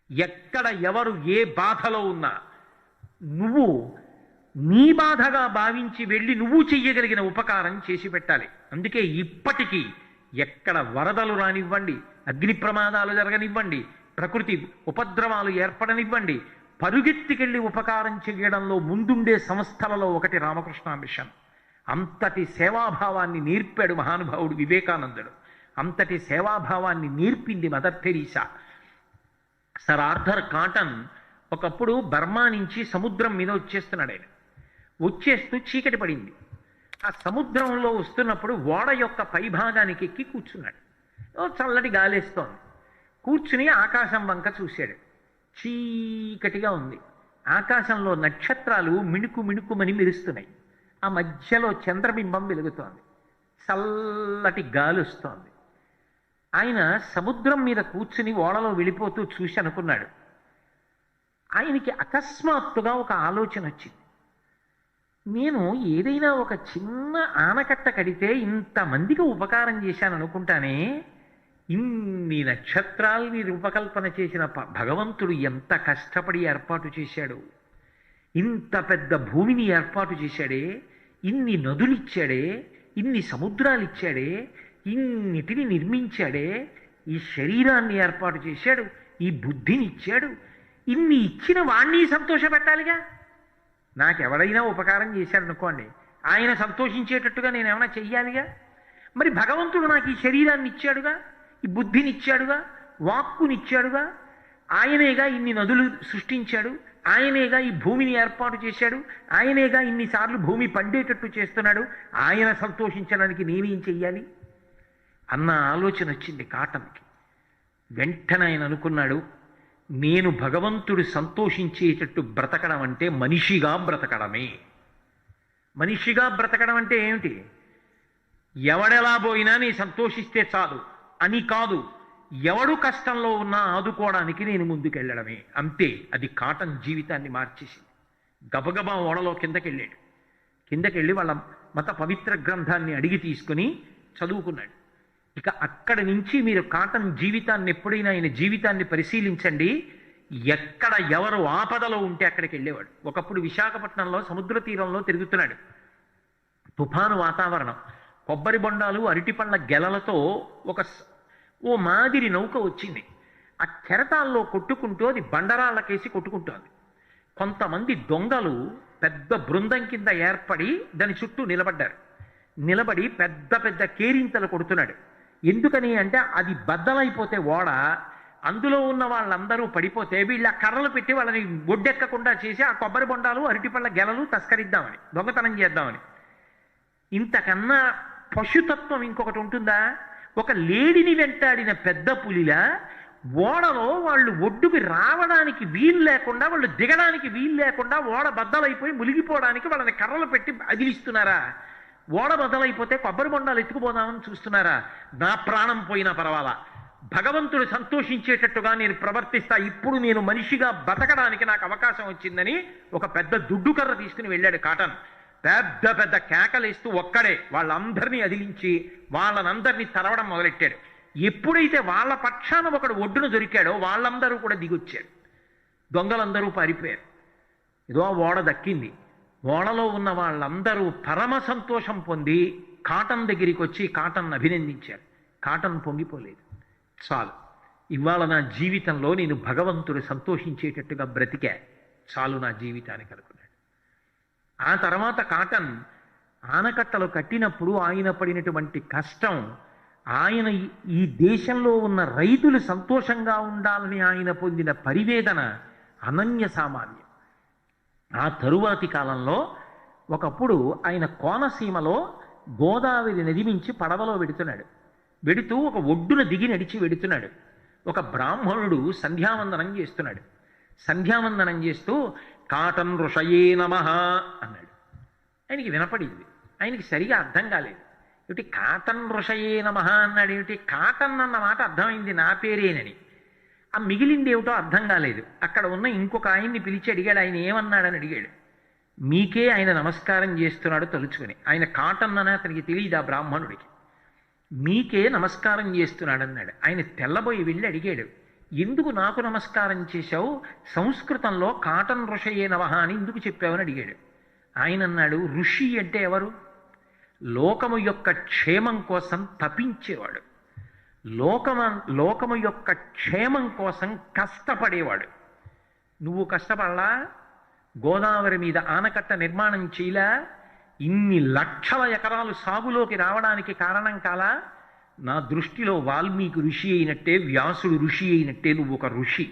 ఎక్కడ ఎవరు ఏ బాధలో ఉన్నా నువ్వు నీ బాధగా భావించి వెళ్ళి నువ్వు చెయ్యగలిగిన ఉపకారం చేసి పెట్టాలి. అందుకే ఇప్పటికీ ఎక్కడ వరదలు రానివ్వండి, అగ్ని ప్రమాదాలు జరగనివ్వండి, ప్రకృతి ఉపద్రవాలు ఏర్పడనివ్వండి, పరుగెత్తికెళ్ళి ఉపకారం చేయడంలో ముందుండే సంస్థలలో ఒకటి రామకృష్ణ మిషన్. అంతటి సేవాభావాన్ని నేర్పాడు మహానుభావుడు వివేకానందుడు. అంతటి సేవాభావాన్ని నేర్పింది mother Teresa. Sir Arthur cotton ఒకప్పుడు బర్మా నుంచి సముద్రం మీద వచ్చేస్తున్నాడు. ఆయన వచ్చేస్తూ చీకటి పడింది. ఆ సముద్రంలో వస్తున్నప్పుడు ఓడ యొక్క పైభాగానికి ఎక్కి కూర్చున్నాడు. చల్లటి గాలేస్తోంది. కూర్చుని ఆకాశం వంక చూశాడు. చీకటిగా ఉంది. ఆకాశంలో నక్షత్రాలు మిణుకు మిణుకుమని మెరుస్తున్నాయి. ఆ మధ్యలో చంద్రబింబం వెలుగుతోంది. చల్లటి గాలి వస్తోంది. ఆయన సముద్రం మీద కూర్చుని ఓడలో వెళ్ళిపోతూ చూసి అనుకున్నాడు. ఆయనకి అకస్మాత్తుగా ఒక ఆలోచన వచ్చింది. నేను ఏదైనా ఒక చిన్న ఆనకట్ట కడితే ఇంతమందికి ఉపకారం చేశాను అనుకుంటానే, ఇన్ని నక్షత్రాల్ని రూపకల్పన చేసిన భగవంతుడు ఎంత కష్టపడి ఏర్పాటు చేశాడు. ఇంత పెద్ద భూమిని ఏర్పాటు చేశాడే, ఇన్ని నదులిచ్చాడే, ఇన్ని సముద్రాలిచ్చాడే, ఇన్నిటిని నిర్మించాడే, ఈ శరీరాన్ని ఏర్పాటు చేశాడు, ఈ బుద్ధిని ఇచ్చాడు. ఇన్ని ఇచ్చిన వాణ్ణి సంతోషపెట్టాలిగా. నాకెవడైనా ఉపకారం చేశాడనుకోండి, ఆయన సంతోషించేటట్టుగా నేనేమైనా చెయ్యాలిగా. మరి భగవంతుడు నాకు ఈ శరీరాన్ని ఇచ్చాడుగా, ఈ బుద్ధిని ఇచ్చాడుగా, వాక్కునిచ్చాడుగా. ఆయనేగా ఇన్ని నదులు సృష్టించాడు, ఆయనేగా ఈ భూమిని ఏర్పాటు చేశాడు, ఆయనేగా ఇన్నిసార్లు భూమి పండేటట్టు చేస్తున్నాడు. ఆయన సంతోషించడానికి నేనేం చెయ్యాలి అన్న ఆలోచన వచ్చింది కాటన్కి. వెంటనే ఆయన అనుకున్నాడు, నేను భగవంతుడు సంతోషించేటట్టు బ్రతకడం అంటే మనిషిగా బ్రతకడమే. మనిషిగా బ్రతకడం అంటే ఏమిటి? ఎవడెలా పోయినా నీ సంతోషిస్తే చాలు అని కాదు, ఎవడు కష్టంలో ఉన్నా ఆదుకోవడానికి నేను ముందుకెళ్ళడమే. అంతే. అది కాటన్ జీవితాన్ని మార్చేసింది. గబగబా ఓడలో కిందకెళ్ళాడు. కిందకెళ్ళి వాళ్ళ మత పవిత్ర గ్రంథాన్ని అడిగి తీసుకుని చదువుకున్నాడు. ఇక అక్కడి నుంచి మీరు కాటన్ జీవితాన్ని ఎప్పుడైనా ఆయన జీవితాన్ని పరిశీలించండి. ఎక్కడ ఎవరు ఆపదలో ఉంటే అక్కడికి వెళ్ళేవాడు. ఒకప్పుడు విశాఖపట్నంలో సముద్ర తీరంలో తిరుగుతున్నాడు. తుఫాను వాతావరణం, కొబ్బరి బొండాలు అరటిపళ్ళ గెలలతో ఓ మాదిరి నౌక వచ్చింది. ఆ కెరటాల్లో కొట్టుకుంటూ అది బండరాళ్ళకేసి కొట్టుకుంటోంది. కొంతమంది దొంగలు పెద్ద బృందం కింద ఏర్పడి దాని చుట్టూ నిలబడ్డారు. నిలబడి పెద్ద పెద్ద కేరింతలు కొడుతున్నాడు. ఎందుకని అంటే అది బద్దలైపోతే ఓడ, అందులో ఉన్న వాళ్ళందరూ పడిపోతే వీళ్ళ కర్రలు పెట్టి వాళ్ళని ఒడ్డెక్కకుండా చేసి ఆ కొబ్బరి బొండాలు అరటిపళ్ళ గెలలు తస్కరిద్దామని, దొంగతనం చేద్దామని. ఇంతకన్నా పశుతత్వం ఇంకొకటి ఉంటుందా? ఒక లేడిని వెంటాడిన పెద్ద పులిలా ఓడలో వాళ్ళు ఒడ్డుకి రావడానికి వీలు లేకుండా, వాళ్ళు దిగడానికి వీలు లేకుండా ఓడ బద్దలైపోయి మునిగిపోవడానికి వాళ్ళని కర్రలు పెట్టి అదిలిస్తున్నారా? ఓడ బద్దలైపోతే కొబ్బరి బొండాలు ఎత్తుకుపోదామని చూస్తున్నారా? నా ప్రాణం పోయినా పర్వాలా, భగవంతుడు సంతోషించేటట్టుగా నేను ప్రవర్తిస్తా, ఇప్పుడు నేను మనిషిగా బతకడానికి నాకు అవకాశం వచ్చిందని ఒక పెద్ద దుడ్డు కర్ర తీసుకుని వెళ్ళాడు కాటన్. పెద్ద పెద్ద కేకలేస్తూ ఒక్కడే వాళ్ళందరినీ అదిలించి వాళ్ళనందరినీ తరవడం మొదలెట్టాడు. ఎప్పుడైతే వాళ్ళ పక్షాన ఒకడు ఒడ్డున దొరికాడో వాళ్ళందరూ కూడా దిగొచ్చారు. దొంగలందరూ పారిపోయారు. ఏదో ఆ ఓడ దక్కింది. ఓడలో ఉన్న వాళ్ళందరూ పరమ సంతోషం పొంది కాటన్ దగ్గరికి వచ్చి కాటన్ అభినందించారు. కాటన్ పొంగిపోలేదు. చాలు, ఇవాళ నా జీవితంలో నేను భగవంతుడు సంతోషించేటట్టుగా బ్రతికా, చాలు నా జీవితానికి అనుకున్నాడు. ఆ తర్వాత కాటన్ ఆనకట్టలు కట్టినప్పుడు ఆయన పడినటువంటి కష్టం, ఆయన ఈ దేశంలో ఉన్న రైతులు సంతోషంగా ఉండాలని ఆయన పొందిన పరివేదన అనన్య సామాన్యం. ఆ తరువాతి కాలంలో ఒకప్పుడు ఆయన కోనసీమలో గోదావరి నది నుంచి పడవలో వెడుతున్నాడు. వెడుతూ ఒక ఒడ్డున దిగి నడిచి వెడుతున్నాడు. ఒక బ్రాహ్మణుడు సంధ్యావందనం చేస్తున్నాడు. సంధ్యావందనం చేస్తూ కాటన్ ఋషయే నమః అన్నాడు. ఆయనకి వినపడింది. ఆయనకి సరిగా అర్థం కాలేదు. ఏమిటి కాటన్ ఋషయే నమః అన్నాడు? ఏమిటి కాటన్ అన్న మాట అర్థమైంది నా పేరేనని. ఆ మిగిలింది ఏమిటో అర్థం కాలేదు. అక్కడ ఉన్న ఇంకొక ఆయన్ని పిలిచి అడిగాడు. ఆయన ఏమన్నాడని అడిగాడు. మీకే ఆయన నమస్కారం చేస్తున్నాడు తలుచుకుని. ఆయన కాటన్ అని అతనికి తెలియదు ఆ బ్రాహ్మణుడికి. మీకే నమస్కారం చేస్తున్నాడు అన్నాడు. ఆయన తెల్లబోయి వెళ్ళి అడిగాడు, ఎందుకు నాకు నమస్కారం చేశావు? సంస్కృతంలో కాటన్ ఋషయే నమః అని ఎందుకు చెప్పావని అడిగాడు. ఆయన అన్నాడు, ఋషి అంటే ఎవరు? లోకము యొక్క క్షేమం కోసం తపించేవాడు, లోకము యొక్క క్షేమం కోసం కష్టపడేవాడు. నువ్వు కష్టపడలా? గోదావరి మీద ఆనకట్ట నిర్మాణం చేయలా? ఇన్ని లక్షల ఎకరాలు సాగులోకి రావడానికి కారణం కాలా? నా దృష్టిలో వాల్మీకి ఋషి అయినట్టే, వ్యాసుడు ఋషి అయినట్టే నువ్వు ఒక ఋషి.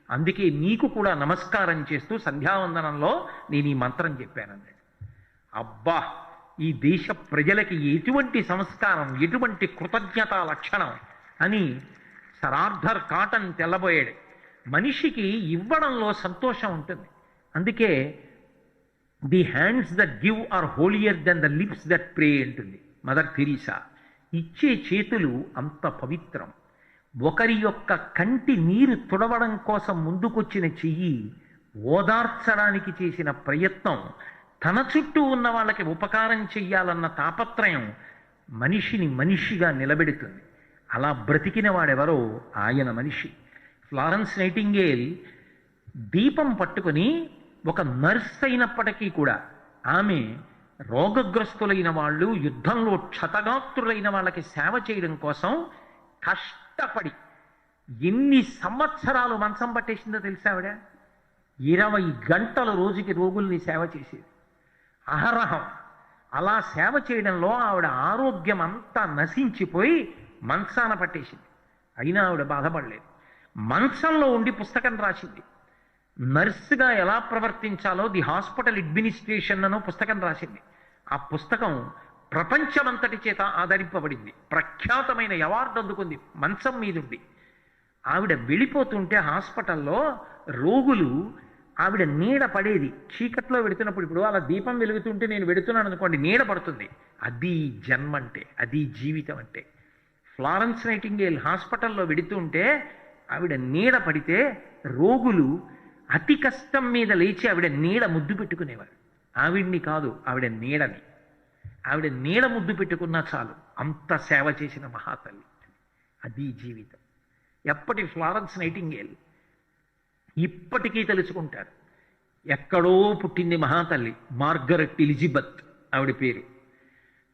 అందుకే నీకు కూడా నమస్కారం చేస్తూ సంధ్యావందనంలో నేను ఈ మంత్రం చెప్పానన్నాడు. అబ్బా, ఈ దేశ ప్రజలకి ఎటువంటి సంస్కారం, ఎటువంటి కృతజ్ఞతా లక్షణం అని సరార్థర్ కాటన్ తెల్లబోయాడు. మనిషికి ఇవ్వడంలో సంతోషం ఉంటుంది. అందుకే the hands that give are holier than the lips that pray అంటుంది మదర్ థెరీసా. ఇచ్చే చేతులు అంత పవిత్రం. ఒకరి యొక్క కంటి నీరు తుడవడం కోసం ముందుకొచ్చిన చెయ్యి, ఓదార్చడానికి చేసిన ప్రయత్నం, తన చుట్టూ ఉన్న వాళ్ళకి ఉపకారం చెయ్యాలన్న తాపత్రయం మనిషిని మనిషిగా నిలబెడుతుంది. అలా బ్రతికిన వాడెవరో ఆయన మనిషి. ఫ్లారెన్స్ నైటింగేల్ దీపం పట్టుకుని, ఒక నర్స్ అయినప్పటికీ కూడా ఆమె రోగగ్రస్తులైన వాళ్ళు, యుద్ధంలో క్షతగాత్రులైన వాళ్ళకి సేవ చేయడం కోసం కష్టపడి ఎన్ని సంవత్సరాలు మంచం పట్టేసిందో తెలుసా ఆవిడ? 20 గంటల రోజుకి రోగుల్ని సేవ చేసేది అహరహం. అలా సేవ చేయడంలో ఆవిడ ఆరోగ్యం అంతా నశించిపోయి మంచాన పట్టేసింది. అయినా ఆవిడ బాధపడలేదు. మంచంలో ఉండి పుస్తకం రాసింది. నర్సుగా ఎలా ప్రవర్తించాలో ది హాస్పిటల్ అడ్మినిస్ట్రేషన్ అనో పుస్తకం రాసింది. ఆ పుస్తకం ప్రపంచమంతటి చేత ఆదరింపబడింది. ప్రఖ్యాతమైన అవార్డు అందుకుంది మంచం మీదుండి. ఆవిడ వెళ్ళిపోతుంటే హాస్పిటల్లో రోగులు ఆవిడ నీడ పడేది. చీకట్లో వెడుతున్నప్పుడు, ఇప్పుడు అలా దీపం వెలుగుతుంటే నేను వెడుతున్నాను అనుకోండి, నీడ పడుతుంది. అది జన్మ అంటే, అది జీవితం అంటే. ఫ్లారెన్స్ నైటింగేల్ హాస్పిటల్లో వెడుతుంటే ఆవిడ నీడ పడితే రోగులు అతి కష్టం మీద లేచి ఆవిడ నీడ ముద్దు పెట్టుకునేవారు. ఆవిడ్ని కాదు, ఆవిడ నీడని. ఆవిడ నీడ ముద్దు పెట్టుకున్నా చాలు, అంత సేవ చేసిన మహాతల్లి. అది జీవితం. ఎప్పటి ఫ్లారెన్స్ నైటింగేల్ ఇప్పటికీ తెలుసుకుంటారు. ఎక్కడో పుట్టింది మహాతల్లి, మార్గరెట్ ఎలిజబెత్ ఆవిడ పేరు.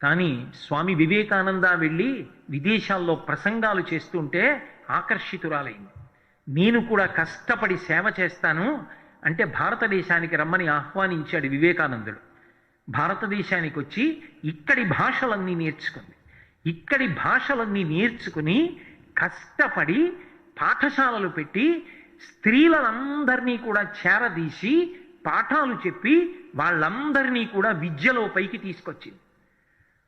కానీ స్వామి వివేకానంద వెళ్ళి విదేశాల్లో ప్రసంగాలు చేస్తుంటే ఆకర్షితురాలైంది. నేను కూడా కష్టపడి సేవ చేస్తాను అంటే భారతదేశానికి రమ్మని ఆహ్వానించాడు వివేకానందుడు. భారతదేశానికి వచ్చి ఇక్కడి భాషలన్నీ నేర్చుకుంది. ఇక్కడి భాషలన్నీ నేర్చుకుని కష్టపడి పాఠశాలలు పెట్టి స్త్రీలందరినీ కూడా చేరదీసి పాఠాలు చెప్పి వాళ్ళందరినీ కూడా విద్యలో పైకి తీసుకొచ్చింది.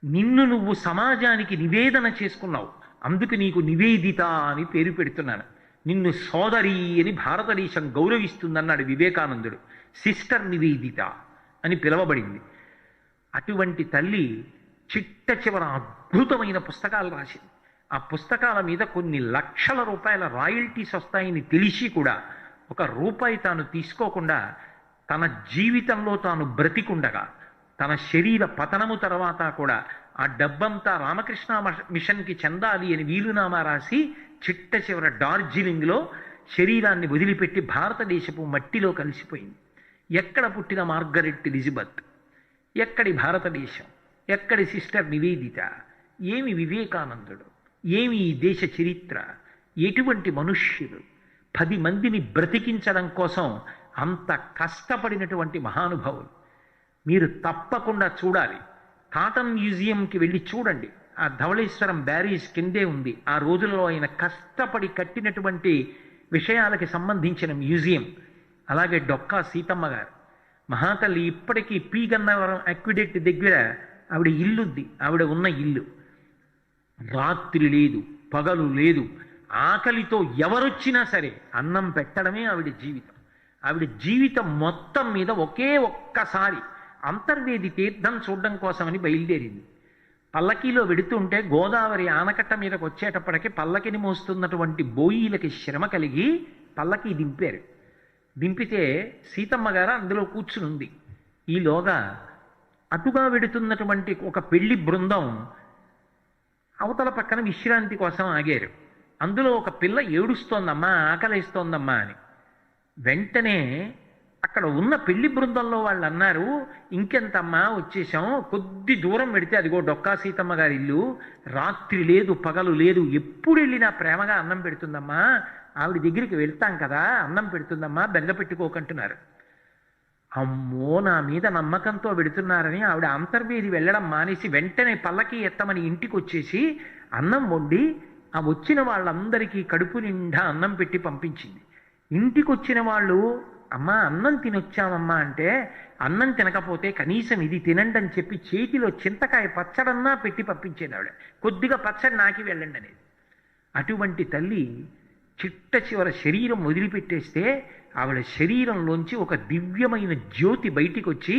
నిన్ను నువ్వు సమాజానికి నివేదన చేసుకున్నావు, అందుకు నీకు నివేదిత అని పేరు పెడుతున్నాను. నిన్ను సోదరి అని భారతదేశం గౌరవిస్తుందన్నాడు వివేకానందుడు. సిస్టర్ నివేదిత అని పిలవబడింది. అటువంటి తల్లి చిట్ట చివర అద్భుతమైన పుస్తకాలు రాసింది. ఆ పుస్తకాల మీద కొన్ని లక్షల రూపాయల రాయల్టీస్ వస్తాయని తెలిసి కూడా ఒక రూపాయి తాను తీసుకోకుండా తన జీవితంలో తాను బ్రతికుండగా, తన శరీర పతనము తర్వాత కూడా ఆ డబ్బంతా రామకృష్ణ మిషన్కి చెందాలి అని వీలునామా రాసి చిట్ట చివర డార్జిలింగ్లో శరీరాన్ని వదిలిపెట్టి భారతదేశపు మట్టిలో కలిసిపోయింది. ఎక్కడ పుట్టిన మార్గరెట్ ఎలిజబెత్, ఎక్కడి భారతదేశం, ఎక్కడి సిస్టర్ నివేదిత, ఏమి వివేకానందుడు, ఏమి ఈ దేశ చరిత్ర, ఎటువంటి మనుష్యులు, 10 మందిని బ్రతికించడం కోసం అంత కష్టపడినటువంటి మహానుభావులు. మీరు తప్పకుండా చూడాలి. కాటన్ మ్యూజియంకి వెళ్ళి చూడండి. ఆ ధవళేశ్వరం బ్యారేజ్ కిందే ఉంది. ఆ రోజుల్లో ఆయన కష్టపడి కట్టినటువంటి విషయాలకి సంబంధించిన మ్యూజియం. అలాగే డొక్కా సీతమ్మ గారు మహాతల్లి ఇప్పటికీ పి గన్నవరం అక్విడెక్ట్ దగ్గర ఆవిడ ఇల్లుంది. ఆవిడ ఉన్న ఇల్లు రాత్రి లేదు, పగలు లేదు, ఆకలితో ఎవరొచ్చినా సరే అన్నం పెట్టడమే ఆవిడ జీవితం. ఆవిడ జీవితం మొత్తం మీద ఒకే ఒక్కసారి అంతర్వేది తీర్థం చూడడం కోసమని బయలుదేరింది. పల్లకీలో వెడుతుంటే గోదావరి ఆనకట్ట మీదకి వచ్చేటప్పటికి పల్లకిని మోస్తున్నటువంటి బోయీలకి శ్రమ కలిగి పల్లకి దింపారు. దింపితే సీతమ్మ గారు అందులో కూర్చునుంది. ఈలోగా అటుగా వెడుతున్నటువంటి ఒక పెళ్లి బృందం అవతల పక్కన విశ్రాంతి కోసం ఆగారు. అందులో ఒక పిల్ల ఏడుస్తోందమ్మా, ఆకలిస్తోందమ్మా అని. వెంటనే అక్కడ ఉన్న పెళ్లి బృందంలో వాళ్ళు అన్నారు, ఇంకెంతమ్మా వచ్చేసాం, కొద్ది దూరం పెడితే అదిగో డొక్కా సీతమ్మ గారి ఇల్లు, రాత్రి లేదు పగలు లేదు, ఎప్పుడు వెళ్ళినా ప్రేమగా అన్నం పెడుతుందమ్మా, ఆవిడ దగ్గరికి వెళ్తాం కదా, అన్నం పెడుతుందమ్మా, బెంగ పెట్టుకోకంటున్నారు. అమ్మో, నా మీద నమ్మకంతో వెడుతున్నారని ఆవిడ అంతర్వేది వెళ్ళడం మానేసి వెంటనే పల్లకి ఎత్తమని ఇంటికి వచ్చేసి అన్నం వండి ఆ వచ్చిన వాళ్ళందరికీ కడుపు నిండా అన్నం పెట్టి పంపించింది. ఇంటికి వచ్చిన వాళ్ళు, అమ్మా అన్నం తినొచ్చామమ్మా అంటే, అన్నం తినకపోతే కనీసం ఇది తినండి అని చెప్పి చేతిలో చింతకాయ పచ్చడన్నా పెట్టి పంపించేది ఆవిడ. కొద్దిగా పచ్చడి నాకి వెళ్ళండి అనేది. అటువంటి తల్లి చిట్ట చివర శరీరం వదిలిపెట్టేస్తే ఆవిడ శరీరంలోంచి ఒక దివ్యమైన జ్యోతి బయటికి వచ్చి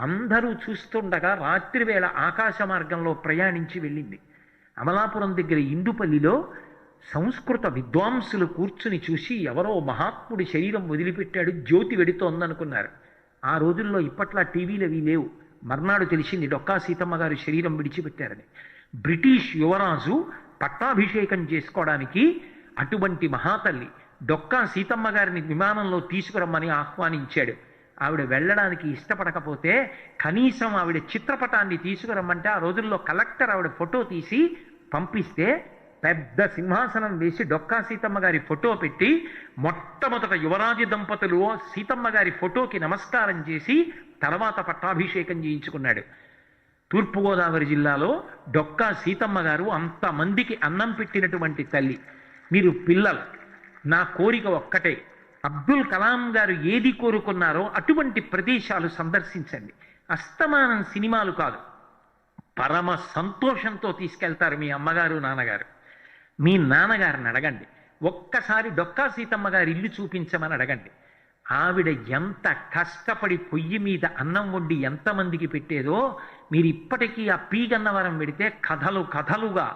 అందరూ చూస్తుండగా రాత్రివేళ ఆకాశ మార్గంలో ప్రయాణించి వెళ్ళింది. అమలాపురం దగ్గర ఇందుపల్లిలో సంస్కృత విద్వాంసులు కూర్చుని చూసి ఎవరో మహాత్ముడి శరీరం వదిలిపెట్టాడు, జ్యోతి వెడుతోందనుకున్నారు. ఆ రోజుల్లో ఇప్పట్లా టీవీలు అవి లేవు. మర్నాడు తెలిసింది డొక్కా సీతమ్మ గారు శరీరం విడిచిపెట్టారని. బ్రిటిష్ యువరాజు పట్టాభిషేకం చేసుకోవడానికి అటువంటి మహాతల్లి డొక్కా సీతమ్మ గారిని విమానంలో తీసుకురమ్మని ఆహ్వానించాడు. ఆవిడ వెళ్ళడానికి ఇష్టపడకపోతే కనీసం ఆవిడ చిత్రపటాన్ని తీసుకురమ్మంటే ఆ రోజుల్లో కలెక్టర్ ఆవిడ ఫోటో తీసి పంపిస్తే పెద్ద సింహాసనం వేసి డొక్కా సీతమ్మ గారి ఫోటో పెట్టి మొట్టమొదట యువరాజు దంపతులు సీతమ్మ గారి ఫోటోకి నమస్కారం చేసి తర్వాత పట్టాభిషేకం చేయించుకున్నాడు. తూర్పుగోదావరి జిల్లాలో డొక్కా సీతమ్మ గారు అంతమందికి అన్నం పెట్టినటువంటి తల్లి. మీరు పిల్లలు, నా కోరిక ఒక్కటే, అబ్దుల్ కలాం గారు ఏది కోరుకున్నారో అటువంటి ప్రదేశాలు సందర్శించండి. అస్తమానం సినిమాలు కాదు, పరమ సంతోషంతో తీసుకెళ్తారు మీ అమ్మగారు నాన్నగారు. మీ నాన్నగారిని అడగండి, ఒక్కసారి డొక్కా సీతమ్మ గారి ఇల్లు చూపించమని అడగండి. ఆవిడ ఎంత కష్టపడి పొయ్యి మీద అన్నం వండి ఎంతమందికి పెట్టేదో మీరు ఇప్పటికీ ఆ పీగన్నవరం పెడితే కథలు కథలుగా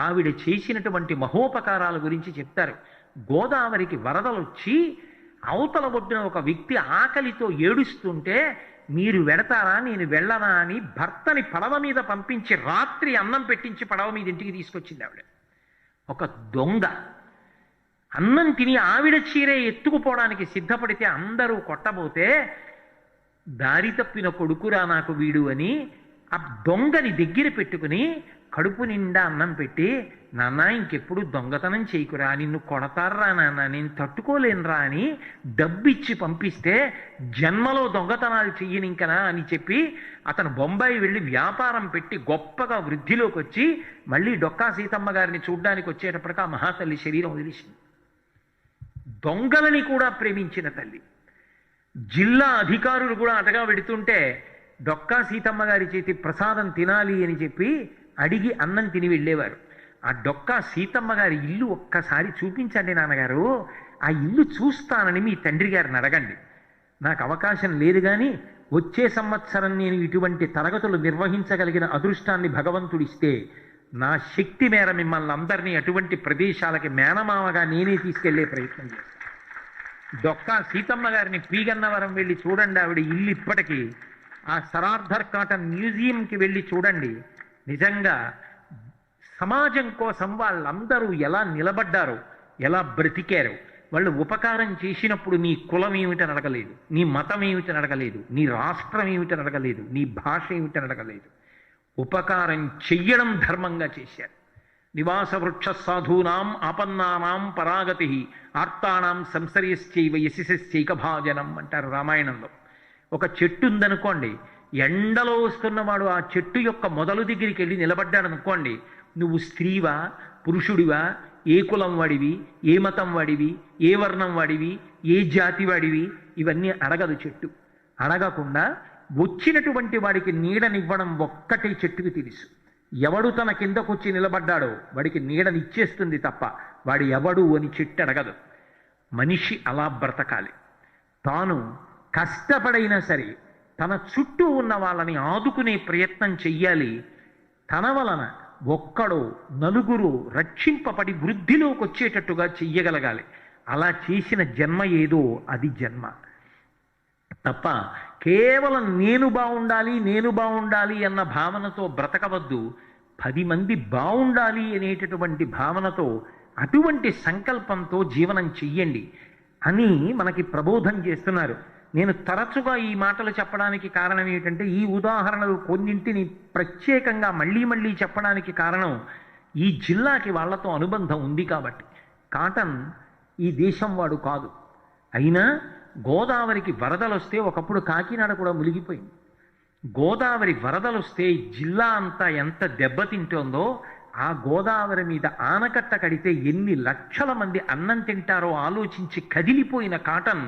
ఆవిడ చేసినటువంటి మహోపకారాల గురించి చెప్తారు. గోదావరికి వరదలు వచ్చి అవతల ఒడ్డున ఒక వ్యక్తి ఆకలితో ఏడుస్తుంటే మీరు వెడతారా నేను వెళ్ళనా అని భర్తని పడవ మీద పంపించి రాత్రి అన్నం పెట్టించి పడవ మీద ఇంటికి తీసుకొచ్చింది ఆవిడ. ఒక దొంగ అన్నం తిని ఆవిడ చీరే ఎత్తుకుపోవడానికి సిద్ధపడితే అందరూ కొట్టబోతే దారి తప్పిన కొడుకురా నాకు వీడు అని ఆ దొంగని దగ్గర పెట్టుకుని కడుపు నిండా అన్నం పెట్టి, నాన్న ఇంకెప్పుడు దొంగతనం చేయకురా, నిన్ను కొడతారా నాన్న, నేను తట్టుకోలేనురా అని డబ్బిచ్చి పంపిస్తే జన్మలో దొంగతనాలు చెయ్యనింకనా అని చెప్పి అతను బొంబాయి వెళ్ళి వ్యాపారం పెట్టి గొప్పగా వృద్ధిలోకి వచ్చి మళ్ళీ డొక్కా సీతమ్మ గారిని చూడ్డానికి వచ్చేటప్పటికి ఆ మహాతల్లి శరీరం వదిలేసింది. దొంగలని కూడా ప్రేమించిన తల్లి. జిల్లా అధికారులు కూడా అటగా వెడుతుంటే డొక్కా సీతమ్మ గారి చేతి ప్రసాదం తినాలి అని చెప్పి అడిగి అన్నం తిని వెళ్ళేవారు. ఆ డొక్కా సీతమ్మ గారి ఇల్లు ఒక్కసారి చూపించండి నాన్నగారు, ఆ ఇల్లు చూస్తానని మీ తండ్రి గారిని అడగండి. నాకు అవకాశం లేదు కానీ వచ్చే సంవత్సరం నేను ఇటువంటి తరగతులు నిర్వహించగలిగిన అదృష్టాన్ని భగవంతుడిస్తే నా శక్తి మేర మిమ్మల్ని అందరినీ అటువంటి ప్రదేశాలకి మేనమామగా నేనే తీసుకెళ్లే ప్రయత్నం చేస్తాను. డొక్కా సీతమ్మ గారిని పీగన్నవరం వెళ్ళి చూడండి, ఆవిడ ఇల్లు ఇప్పటికీ. ఆ సరార్థర్ కాటన్ మ్యూజియంకి వెళ్ళి చూడండి. నిజంగా సమాజం కోసం వాళ్ళందరూ ఎలా నిలబడ్డారో, ఎలా బ్రతికారో. వాళ్ళు ఉపకారం చేసినప్పుడు నీ కులం ఏమిటని అడగలేదు, నీ మతం ఏమిటని అడగలేదు, నీ రాష్ట్రం ఏమిటని అడగలేదు, నీ భాష ఏమిటని అడగలేదు. ఉపకారం చెయ్యడం ధర్మంగా చేశారు. నివాస వృక్ష సాధూనాం ఆపన్నానాం పరాగతి ఆర్తానాం సంసర్యశ్చైవ యశిశ్చైక భాజనం అంటారు రామాయణంలో. ఒక చెట్టు ఉందనుకోండి, ఎండలో వస్తున్నవాడు ఆ చెట్టు యొక్క మొదలు దగ్గరికి వెళ్ళి నిలబడ్డాడు అనుకోండి, నువ్వు స్త్రీవా పురుషుడివా, ఏ కులం వాడివి, ఏ మతం వాడివి, ఏ వర్ణం వాడివి, ఏ జాతి వాడివి, ఇవన్నీ అడగదు చెట్టు. అడగకుండా వచ్చినటువంటి వాడికి నీడనివ్వడం ఒక్కటే చెట్టుకి తెలుసు. ఎవడు తన కిందకొచ్చి నిలబడ్డాడో వాడికి నీడనిచ్చేస్తుంది తప్ప వాడు ఎవడు అని చెట్టు అడగదు. మనిషి అలా బ్రతకాలి. తాను కష్టపడైనా సరే తన చుట్టూ ఉన్న వాళ్ళని ఆదుకునే ప్రయత్నం చెయ్యాలి. తన వలన ఒక్కడో నలుగురు రక్షింపబడి వృద్ధిలోకి వచ్చేటట్టుగా చెయ్యగలగాలి. అలా చేసిన జన్మ ఏదో అది జన్మ తప్ప కేవలం నేను బాగుండాలి అన్న భావనతో బ్రతకవద్దు. 10 మంది బాగుండాలి అనేటటువంటి భావనతో అటువంటి సంకల్పంతో జీవనం చెయ్యండి అని మనకి ప్రబోధం చేస్తున్నారు. నేను తరచుగా ఈ మాటలు చెప్పడానికి కారణం ఏమిటంటే, ఈ ఉదాహరణలు కొన్నింటిని ప్రత్యేకంగా మళ్ళీ మళ్ళీ చెప్పడానికి కారణం ఈ జిల్లాకి వాళ్ళతో అనుబంధం ఉంది కాబట్టి. కాటన్ ఈ దేశం వాడు కాదు, అయినా గోదావరికి వరదలు వస్తే ఒకప్పుడు కాకినాడ కూడా మునిగిపోయింది. గోదావరి వరదలు వస్తే జిల్లా అంతా ఎంత దెబ్బతింటోందో, ఆ గోదావరి మీద ఆనకట్ట కడితే ఎన్ని లక్షల మంది అన్నం తింటారో ఆలోచించి కదిలిపోయిన కాటన్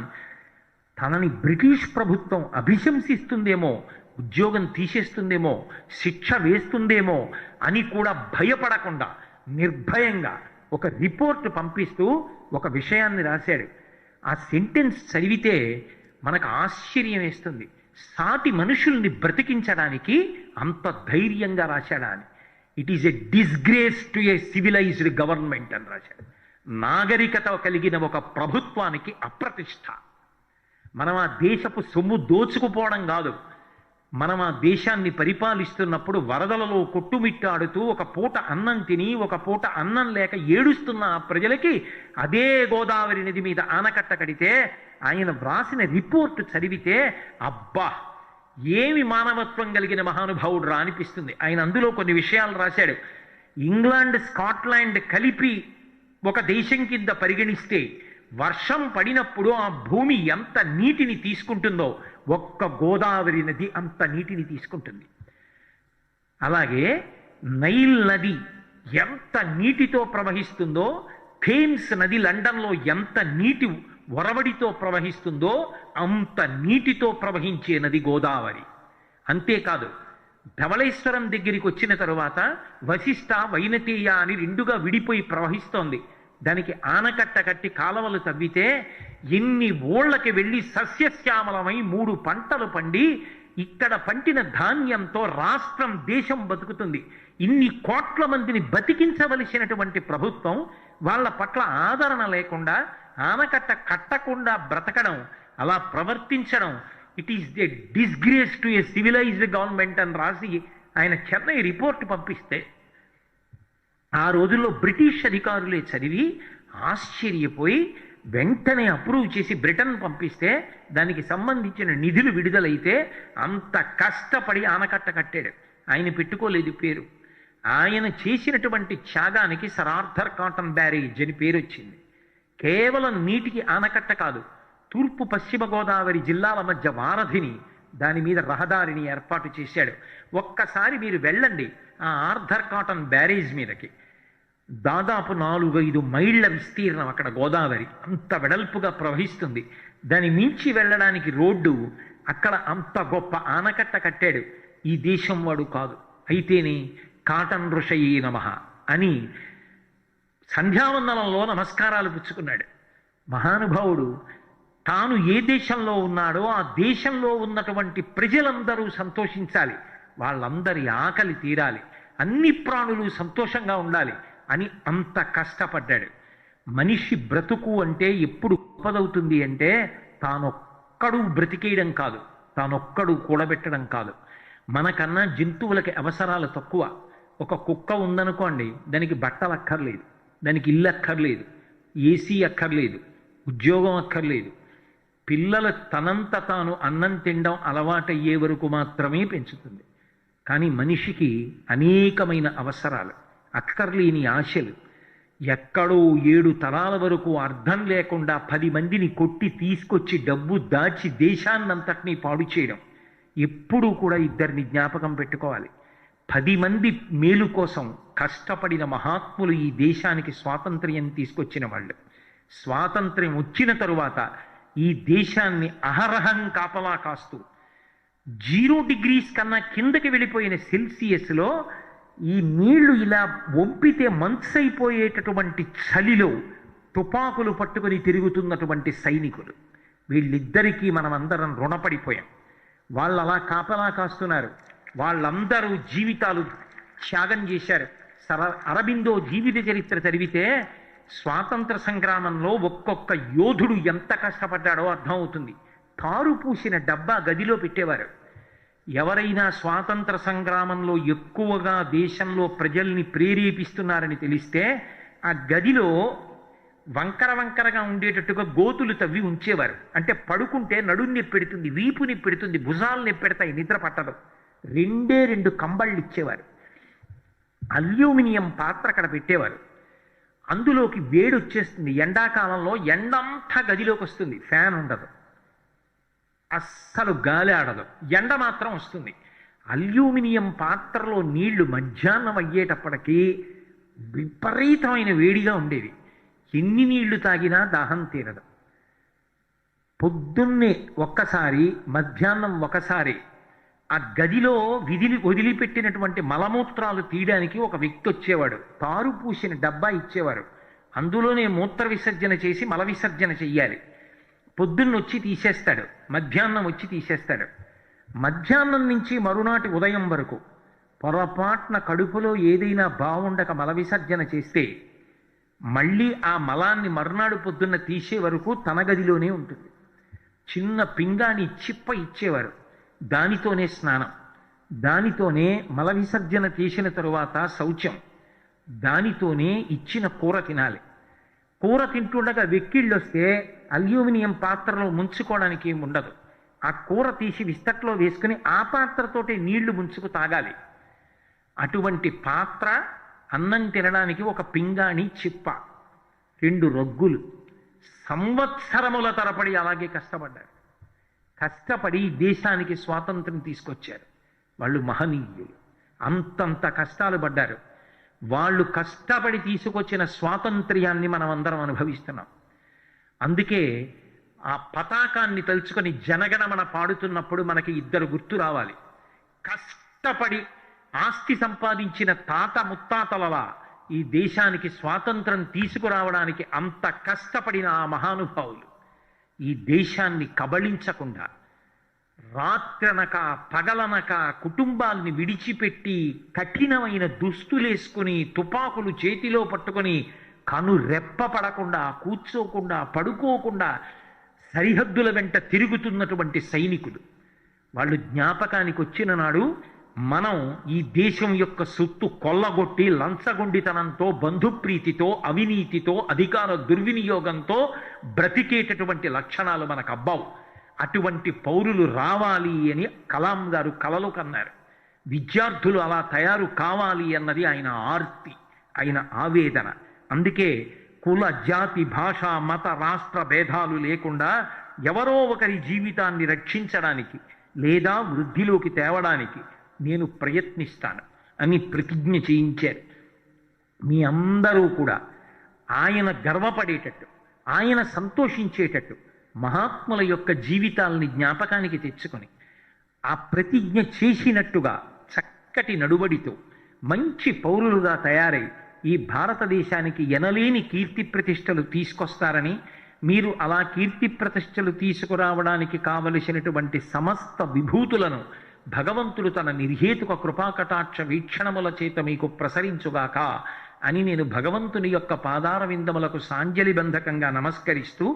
తనని బ్రిటిష్ ప్రభుత్వం అభిశంసిస్తుందేమో, ఉద్యోగం తీసేస్తుందేమో, శిక్ష వేస్తుందేమో అని కూడా భయపడకుండా నిర్భయంగా ఒక రిపోర్ట్ పంపిస్తూ ఒక విషయాన్ని రాశాడు. ఆ సెంటెన్స్ చదివితే మనకు ఆశ్చర్యం వేస్తుంది. సాటి మనుషుల్ని బ్రతికించడానికి అంత ధైర్యంగా రాశాడా అని. It is a disgrace to a civilised government అని రాశాడు. నాగరికత కలిగిన ఒక ప్రభుత్వానికి అప్రతిష్ట. మనం ఆ దేశపు సొమ్ము దోచుకుపోవడం కాదు, మనం ఆ దేశాన్ని పరిపాలిస్తున్నప్పుడు వరదలలో కొట్టుమిట్టాడుతూ ఒక పూట అన్నం తిని ఒక పూట అన్నం లేక ఏడుస్తున్న ఆ ప్రజలకి అదే గోదావరి నది మీద ఆనకట్ట కడితే ఆయన వ్రాసిన రిపోర్టు చదివితే అబ్బా ఏమి మానవత్వం కలిగిన మహానుభావుడు రా అనిపిస్తుంది. ఆయన అందులో కొన్ని విషయాలు రాశాడు. ఇంగ్లాండ్ స్కాట్లాండ్ కలిపి ఒక దేశం కింద పరిగణిస్తే వర్షం పడినప్పుడు ఆ భూమి ఎంత నీటిని తీసుకుంటుందో ఒక్క గోదావరి నది అంత నీటిని తీసుకుంటుంది. అలాగే నైల్ నది ఎంత నీటితో ప్రవహిస్తుందో, థేమ్స్ నది లండన్లో ఎంత నీటి ఒరవడితో ప్రవహిస్తుందో అంత నీటితో ప్రవహించే నది గోదావరి. అంతేకాదు, ధవళేశ్వరం దగ్గరికి వచ్చిన తరువాత వశిష్ఠ వైనతేయ అని రెండుగా విడిపోయి ప్రవహిస్తోంది. దానికి ఆనకట్ట కట్టి కాలవలు తవ్వితే ఎన్ని ఊళ్ళకి వెళ్ళి సస్యశ్యామలమై 3 పంటలు పండి ఇక్కడ పంటిన ధాన్యంతో రాష్ట్రం దేశం బతుకుతుంది. ఇన్ని కోట్ల మందిని బతికించవలసినటువంటి ప్రభుత్వం వాళ్ళ పట్ల ఆదరణ లేకుండా ఆనకట్ట కట్టకుండా బ్రతకడం, అలా ప్రవర్తించడం, it is the disgrace to a civilised government అని రాసి ఆయన చెన్నై రిపోర్ట్ పంపిస్తే ఆ రోజుల్లో బ్రిటిష్ అధికారులే చదివి ఆశ్చర్యపోయి వెంటనే అప్రూవ్ చేసి బ్రిటన్ పంపిస్తే దానికి సంబంధించిన నిధులు విడుదలైతే అంత కష్టపడి ఆనకట్ట కట్టాడు. ఆయన పెట్టుకోలేదు పేరు. ఆయన చేసినటువంటి త్యాగానికి సర్ ఆర్థర్ కాటన్ బ్యారేజ్ అని పేరు వచ్చింది. కేవలం నీటికి ఆనకట్ట కాదు, తూర్పు పశ్చిమ గోదావరి జిల్లాల మధ్య వారధిని, దాని మీద రహదారిని ఏర్పాటు చేశాడు. ఒక్కసారి మీరు వెళ్ళండి ఆ ఆర్థర్ కాటన్ బ్యారేజ్ మీదకి. దాదాపు 4-5 మైళ్ళ విస్తీర్ణం అక్కడ గోదావరి, అంత వెడల్పుగా ప్రవహిస్తుంది. దాని మించి వెళ్ళడానికి రోడ్డు, అక్కడ అంత గొప్ప ఆనకట్ట కట్టాడు. ఈ దేశం వాడు కాదు, అయితేనే కాటన్ ఋషయే నమః అని సంధ్యావందనంలో నమస్కారాలు పుచ్చుకున్నాడు. మహానుభావుడు తాను ఏ దేశంలో ఉన్నాడో ఆ దేశంలో ఉన్నటువంటి ప్రజలందరూ సంతోషించాలి, వాళ్ళందరి ఆకలి తీరాలి, అన్ని ప్రాణులు సంతోషంగా ఉండాలి అని అంత కష్టపడ్డాడు. మనిషి బ్రతుకు అంటే ఎప్పుడు గొప్పదవుతుంది అంటే తానొక్కడు బ్రతికేయడం కాదు, తానొక్కడు కూడబెట్టడం కాదు. మనకన్నా జంతువులకి అవసరాలు తక్కువ. ఒక కుక్క ఉందనుకోండి, దానికి బట్టలు అక్కర్లేదు, దానికి ఇల్లు అక్కర్లేదు, ఏసీ అక్కర్లేదు, ఉద్యోగం అక్కర్లేదు. పిల్లలు తనంత తాను అన్నం తినడం అలవాటయ్యే వరకు మాత్రమే పెంచుతుంది. కానీ మనిషికి అనేకమైన అవసరాలు, అక్కర్లేని ఆశలు, ఎక్కడో 7 తరాల వరకు అర్థం లేకుండా 10 మందిని కొట్టి తీసుకొచ్చి డబ్బు దాచి దేశాన్నంతటినీ పాడు చేయడం. ఎప్పుడూ కూడా ఇద్దరిని జ్ఞాపకం పెట్టుకోవాలి. 10 మంది మేలు కోసం కష్టపడిన మహాత్ములు ఈ దేశానికి స్వాతంత్ర్యం తీసుకొచ్చిన వాళ్ళు. స్వాతంత్ర్యం వచ్చిన తరువాత ఈ దేశాన్ని అహరహం కాపలా కాస్తూ 0 డిగ్రీస్ కన్నా కిందకి వెళ్ళిపోయిన సెల్సియస్లో ఈ నీళ్లు ఇలా వంపితే మంచైపోయేటటువంటి చలిలో తుపాకులు పట్టుకొని తిరుగుతున్నటువంటి సైనికులు, వీళ్ళిద్దరికీ మనం అందరం రుణపడిపోయాం. వాళ్ళు అలా కాపలా కాస్తున్నారు. వాళ్ళందరూ జీవితాలు త్యాగం చేశారు. అరబిందో జీవిత చరిత్ర చదివితే స్వాతంత్ర సంగ్రామంలో ఒక్కొక్క యోధుడు ఎంత కష్టపడ్డాడో అర్థమవుతుంది. తారు పూసిన డబ్బా గదిలో పెట్టేవారు. ఎవరైనా స్వాతంత్ర సంగ్రామంలో ఎక్కువగా దేశంలో ప్రజల్ని ప్రేరేపిస్తున్నారని తెలిస్తే ఆ గదిలో వంకర వంకరగా ఉండేటట్టుగా గోతులు తవ్వి ఉంచేవారు. అంటే పడుకుంటే నడుం నొప్పి పెడుతుంది, వీపు నొప్పి పెడుతుంది, భుజాలు నొప్పి పెడతాయి, నిద్ర పట్టదు. రెండే రెండు కంబళ్ళు ఇచ్చేవారు. అల్యూమినియం పాత్ర అక్కడ పెట్టేవారు. అందులోకి వేడి వచ్చేస్తుంది. ఎండాకాలంలో ఎండంతా గదిలోకి వస్తుంది, ఫ్యాన్ ఉండదు, అస్సలు గాలి ఆడదు, ఎండ మాత్రం వస్తుంది. అల్యూమినియం పాత్రలో నీళ్లు మధ్యాహ్నం అయ్యేటప్పటికీ విపరీతమైన వేడిగా ఉండేవి. ఎన్ని నీళ్లు తాగినా దాహం తీరదు. పొద్దున్నే ఒక్కసారి, మధ్యాహ్నం ఒకసారి ఆ గదిలో వదిలిపెట్టినటువంటి మలమూత్రాలు తీయడానికి ఒక వ్యక్తి వచ్చేవాడు. తారు పూసిన డబ్బా ఇచ్చేవారు. అందులోనే మూత్ర విసర్జన చేసి మల విసర్జన చెయ్యాలి. పొద్దున్న వచ్చి తీసేస్తాడు, మధ్యాహ్నం వచ్చి తీసేస్తాడు. మధ్యాహ్నం నుంచి మరునాటి ఉదయం వరకు పొరపాటున కడుపులో ఏదైనా బాగుండక మల విసర్జన చేస్తే మళ్ళీ ఆ మలాన్ని మరునాడు పొద్దున్న తీసే వరకు తన గదిలోనే ఉంటుంది. చిన్న పింగాణి చిప్ప ఇచ్చేవారు, దానితోనే స్నానం, దానితోనే మల విసర్జన చేసిన తరువాత శౌచం, దానితోనే ఇచ్చిన కూర తినాలి. కూర తింటుండగా వెక్కిళ్ళు వస్తే అల్యూమినియం పాత్రలో ముంచుకోవడానికి ఏమి ఉండదు. ఆ కూర తీసి విస్తట్లో వేసుకుని ఆ పాత్రతోటి నీళ్లు ముంచుకు తాగాలి. అటువంటి పాత్ర, అన్నం తినడానికి ఒక పింగాణి చిప్ప, 2 రగ్గులు. సంవత్సరముల తరబడి అలాగే కష్టపడ్డారు. కష్టపడి దేశానికి స్వాతంత్రం తీసుకొచ్చారు. వాళ్ళు మహనీయులు. అంతంత కష్టాలు పడ్డారు. వాళ్ళు కష్టపడి తీసుకొచ్చిన స్వాతంత్ర్యాన్ని మనం అందరం అనుభవిస్తున్నాం. అందుకే ఆ పతాకాన్ని తలుచుకొని జనగణమన పాడుతున్నప్పుడు మనకి 2 గుర్తు రావాలి. కష్టపడి ఆస్తి సంపాదించిన తాత ముత్తాతలలా ఈ దేశానికి స్వాతంత్రం తీసుకురావడానికి అంత కష్టపడిన ఆ మహానుభావులు ఈ దేశాన్ని కబళించకుండా రాత్రనక పగలనక కుటుంబాల్ని విడిచిపెట్టి కఠినమైన దుస్తులేసుకుని తుపాకులు చేతిలో పట్టుకొని కను రెప్ప పడకుండా, కూర్చోకుండా, పడుకోకుండా సరిహద్దుల వెంట తిరుగుతున్నటువంటి సైనికులు. వాళ్ళు జ్ఞాపకానికి వచ్చిన నాడు మనం ఈ దేశం యొక్క సొత్తు కొల్లగొట్టి లంచగొండితనంతో, బంధుప్రీతితో, అవినీతితో, అధికార దుర్వినియోగంతో బ్రతికేటటువంటి లక్షణాలు మనకు అబ్బావు. అటువంటి పౌరులు రావాలి అని కలాం గారు కలలు కన్నారు. విద్యార్థులు అలా తయారు కావాలి అన్నది ఆయన ఆర్తి, ఆయన ఆవేదన. అందుకే కుల, జాతి, భాష, మత, రాష్ట్ర భేదాలు లేకుండా ఎవరో ఒకరి జీవితాన్ని రక్షించడానికి లేదా వృద్ధిలోకి తేవడానికి నేను ప్రయత్నిస్తాను అని ప్రతిజ్ఞ చేయించారు. మీ అందరూ కూడా ఆయన గర్వపడేటట్టు, ఆయన సంతోషించేటట్టు మహాత్ముల యొక్క జీవితాలని జ్ఞాపకానికి తెచ్చుకొని ఆ ప్రతిజ్ఞ చేసినట్టుగా చక్కటి నడువడితో మంచి పౌరులుగా తయారై ఈ భారతదేశానికి ఎనలేని కీర్తి ప్రతిష్టలు తీసుకొస్తారని, మీరు అలా కీర్తి ప్రతిష్టలు తీసుకురావడానికి కావలసినటువంటి సమస్త విభూతులను భగవంతుడు తన నిర్హేతుక కృపాకటాక్ష వీక్షణముల చేత మీకు ప్రసరించుగాక అని నేను భగవంతుని యొక్క పాదార విందములకు సాంజలి బంధకంగా నమస్కరిస్తూ